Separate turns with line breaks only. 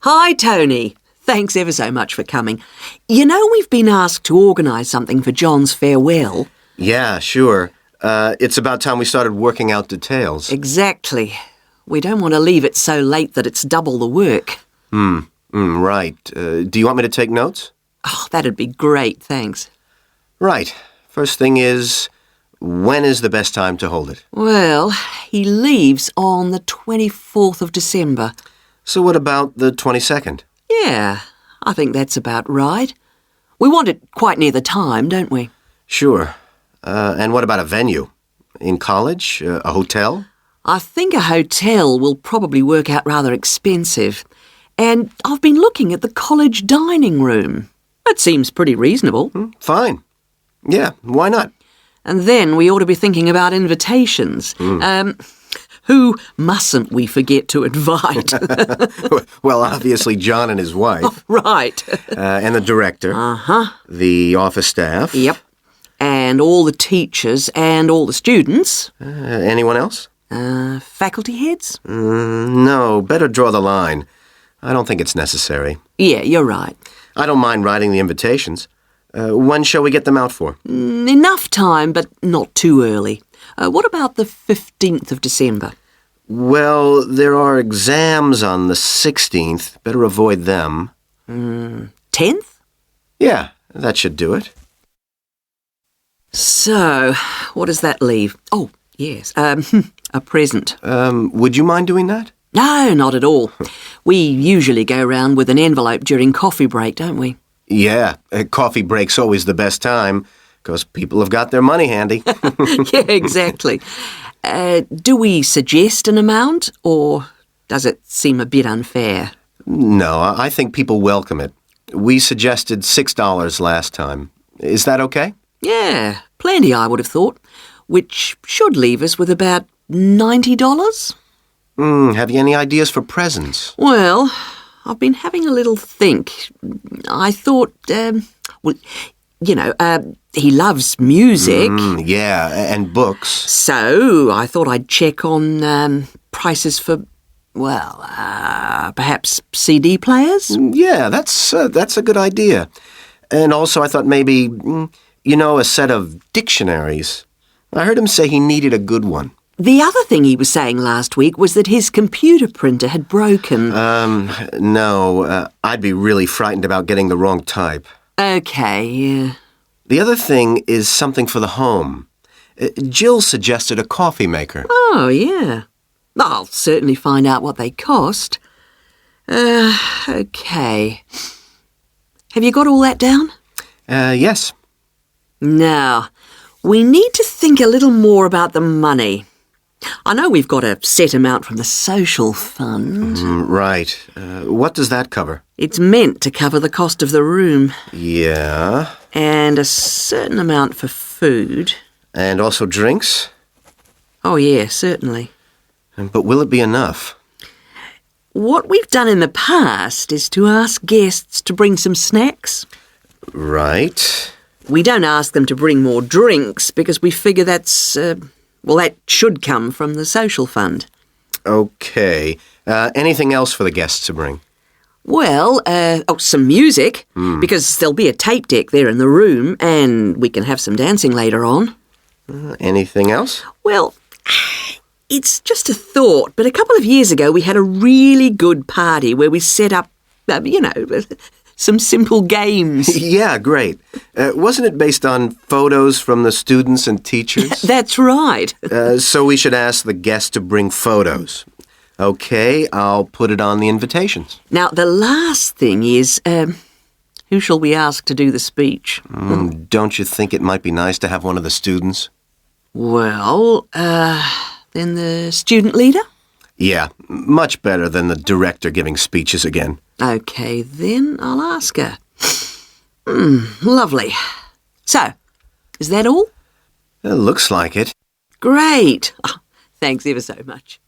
Hi, Tony. Thanks ever so much for coming. You know we've been asked to organise something for John's farewell.
Yeah, sure. It's about time we started working out details.
Exactly. We don't want to leave it so late that it's double the work.
Right. Do you want me to take notes?
Oh, that'd be great, thanks.
Right. First thing is, when is the best time to hold it?
Well, he leaves on the 24th of December.
So what about the 22nd?
Yeah, I think that's about right. We want it quite near the time, don't we?
Sure. And what about a venue? In college? A hotel?
I think a hotel will probably work out rather expensive. And I've been looking at the college dining room. That seems pretty reasonable.
Fine. Yeah, why not?
And then we ought to be thinking about invitations. Who mustn't we forget to invite?
Well, obviously John and his wife.
Right.
And the director.
Uh-huh.
The office staff.
Yep. And all the teachers and all the students.
Anyone else?
Faculty heads?
No, better draw the line. I don't think it's necessary.
Yeah, you're right.
I don't mind writing the invitations. When shall we get them out for?
Enough time, but not too early. What about the 15th of December?
Well, there are exams on the 16th. Better avoid them.
10th?
Yeah, that should do it.
So, what does that leave? Oh, yes, a present.
Would you mind doing that?
No, not at all. We usually go round with an envelope during coffee break, don't we?
Yeah, coffee break's always the best time, because people have got their money handy.
Yeah, exactly. Do we suggest an amount, or does it seem a bit unfair?
No, I think people welcome it. We suggested $6 last time. Is that okay?
Yeah, plenty, I would have thought, which should leave us with about $90.
Have you any ideas for presents?
Well, I've been having a little think. I thought, he loves music.
Yeah, and books.
So I thought I'd check on prices for, perhaps CD players?
Yeah, that's a good idea. And also I thought maybe, a set of dictionaries. I heard him say he needed a good one.
The other thing he was saying last week was that his computer printer had broken.
No, I'd be really frightened about getting the wrong type.
Okay, yeah.
The other thing is something for the home. Jill suggested a coffee maker.
Oh, yeah. I'll certainly find out what they cost. Okay. Have you got all that down?
Yes.
Now, we need to think a little more about the money. I know we've got a set amount from the social fund.
Right. What does that cover?
It's meant to cover the cost of the room.
Yeah.
And a certain amount for food.
And also drinks?
Oh, yeah, certainly.
But will it be enough?
What we've done in the past is to ask guests to bring some snacks.
Right.
We don't ask them to bring more drinks because we figure that should come from the social fund.
Okay. Anything else for the guests to bring?
Well, some music, because there'll be a tape deck there in the room, and we can have some dancing later on.
Anything else?
Well, it's just a thought, but a couple of years ago we had a really good party where we set up, some simple games.
Yeah, great. Wasn't it based on photos from the students and teachers?
That's right.
So we should ask the guests to bring photos. Okay, I'll put it on the invitations.
Now, the last thing is, who shall we ask to do the speech?
Don't you think it might be nice to have one of the students?
Well, then the student leader?
Yeah, much better than the director giving speeches again.
Okay, then I'll ask her. Lovely. So, is that all?
Looks like it.
Great. Oh, thanks ever so much.